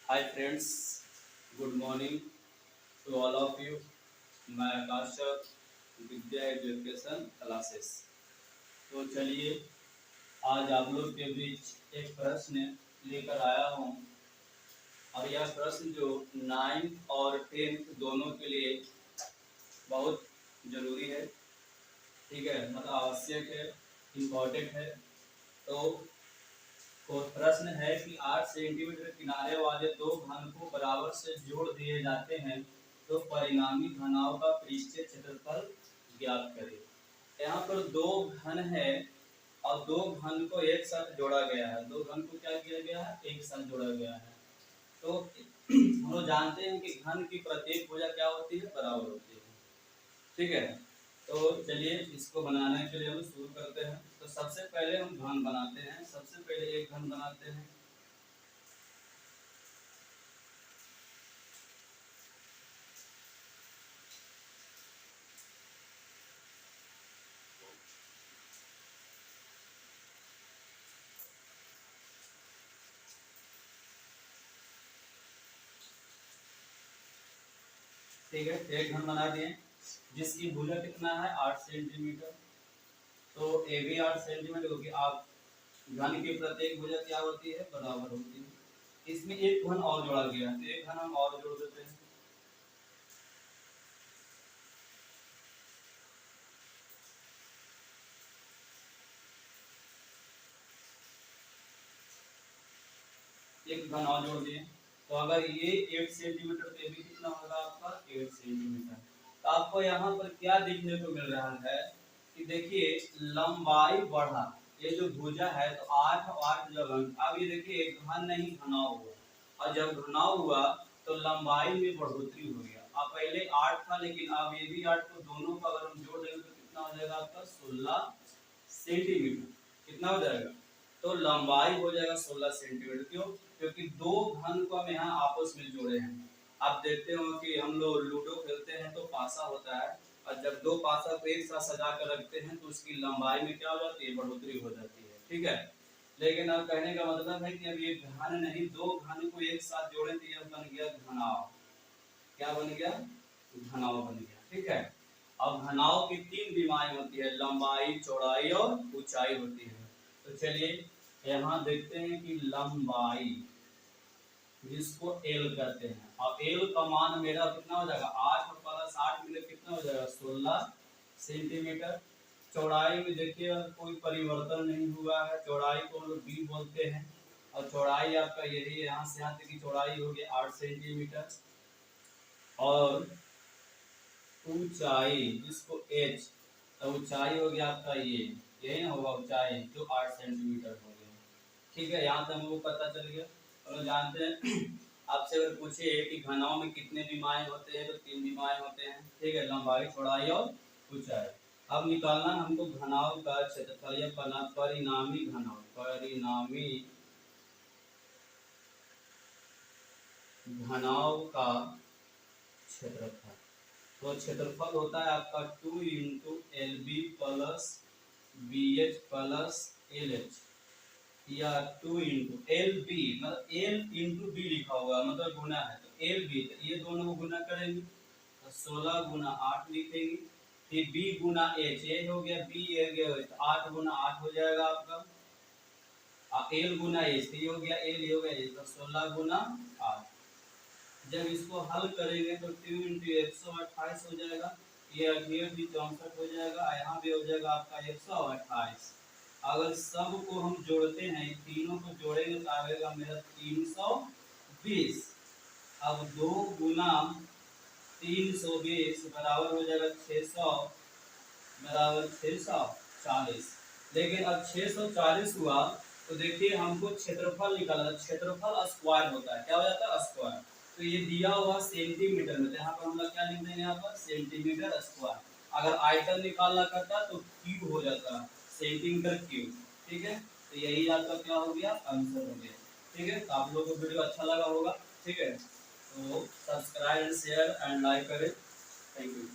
Hi friends, good morning to all of you. मैं आकाशक, विद्या education classes. तो चलिए, आज आप लोग के बीच एक प्रश्न लेकर आया हूँ और यह प्रश्न जो 9th और 10th दोनों के लिए बहुत ज़रूरी है। ठीक है, मतलब आवश्यक है, इम्पोर्टेंट है। तो प्रश्न है कि 8 सेंटीमीटर किनारे वाले दो घन को बराबर से जोड़ दिए जाते हैं तो परिणामी घनाभ का पृष्ठीय क्षेत्रफल ज्ञात करें। यहाँ पर दो घन है और दो घन को एक साथ जोड़ा गया है। दो घन को क्या किया गया है? एक साथ जोड़ा गया है। तो हम लोग जानते हैं कि घन की प्रत्येक भुजा क्या होती है? बराबर होती है। ठीक है, तो चलिए इसको बनाने के लिए हम शुरू करते हैं। तो सबसे पहले हम घन बनाते हैं। सबसे पहले एक घन बनाते हैं। ठीक है, एक घन बना दिए जिसकी भुजा कितना है? 8 सेंटीमीटर। तो ए भी 8 सेंटीमीटर होगी। आप घन की प्रत्येक भुजा क्या होती है? बराबर होती है। इसमें एक घन और जोड़ा गया, तो एक घन हम और जोड़ देते हैं। एक घन और जोड़ दिए। तो अगर ये 8 सेंटीमीटर, तो ये भी कितना होगा आपका? 8 सेंटीमीटर। तो आपको यहाँ पर क्या देखने को मिल रहा है कि देखिए लंबाई बढ़ा। ये जो भुजा है तो 8 और 8 जगह। अब ये देखिए घन नहीं घनाव हुआ, और जब घनाव हुआ तो लंबाई में बढ़ोतरी हो गया। अब पहले 8 था, लेकिन अब ये भी 8 को दोनों को अगर हम जोड़ देंगे तो कितना हो जाएगा आपका? 16 सेंटीमीटर। कितना हो जाएगा? तो लंबाई हो जाएगा 16 सेंटीमीटर। क्यों? क्योंकि दो घन को हम यहाँ आपस में जोड़े हैं। आप देखते हो कि हम लोग लूडो खेलते हैं तो पासा होता है, और जब दो पासा को एक साथ सजा कर रखते हैं तो उसकी लंबाई में क्या हो जाती है? बढ़ोतरी हो जाती है। ठीक है, लेकिन अब कहने का मतलब है कि अब ये घन नहीं, दो घन को एक साथ जोड़े तो यह बन गया घनाव। क्या बन गया? घनाव बन गया। ठीक है, अब घनाव की 3 विमाएं होती है, लंबाई, चौड़ाई और ऊंचाई होती है। तो चलिए यहाँ देखते हैं कि लंबाई, जिसको एल कहते हैं, अब एल का मान मेरा कितना हो जाएगा? 8 और प्लस 8 मिले कितना हो जाएगा? 16 सेंटीमीटर। चौड़ाई में देखिए कोई परिवर्तन नहीं हुआ है, चौड़ाई को हम लोग बी बोलते हैं। और चौड़ाई आपका यही, यहाँ से यहाँ तक की चौड़ाई होगी 8 सेंटीमीटर। और ऊंचाई, जिसको एच, तो ऊंचाई हो गया आपका ये, यही ना होगा ऊंचाई, जो 8 सेंटीमीटर हो गया। ठीक है, यहाँ तक हमको पता चल गया। हम लोग जानते हैं आपसे अगर पूछे कि घनाओं में कितने विमाएं होते हैं, तो 3 विमाएं होते हैं। ठीक है, लंबाई, चौड़ाई और ऊंचाई। अब निकालना हमको घनाव का क्षेत्रफल या परिणामी घनाव, परिणामी घनाव का क्षेत्रफल। तो क्षेत्रफल होता है आपका 2 into L B plus B H plus L H, या 2 इंटू एल बी, मतलब एल इंटू बी लिखा हुआ मतलब गुना है, तो एल बी, तो ये दोनों को गुना करेंगे तो 16 गुना 8 लिखेंगे। फिर बी गुना एच, ये हो गया बी, ये गया तो 8 गुना 8 हो जाएगा आपका। एल गुना एच, ये हो गया एल, ये हो गया एच, तो 16 गुना 8। जब इसको हल करेंगे तो 2 इंटू 128 हो जाएगा। ये 8 भी 64 हो जाएगा, यहाँ भी हो जाएगा आपका 128। अगर सब को हम जोड़ते हैं, तीनों को जोड़ेंगे तो आएगा मेरा 320। अब 2 गुना 320 बराबर हो जाएगा 600, बराबर 640। लेकिन अब 640 हुआ तो देखिए हमको क्षेत्रफल निकालना। क्षेत्रफल स्क्वायर होता है, क्या हो जाता है? स्क्वायर। तो ये दिया हुआ सेंटीमीटर में, तो यहाँ पर हम लोग क्या लिख देंगे? यहाँ पर सेंटीमीटर स्क्वायर। अगर आयतन निकालना करता तो क्यूब हो जाता, सेंटीमीटर क्यूब। ठीक है, तो यही आपका क्या हो गया? आंसर हो गया। ठीक है, तो आप लोगों को वीडियो अच्छा लगा होगा। ठीक है, तो subscribe and share and like करें। Thank you.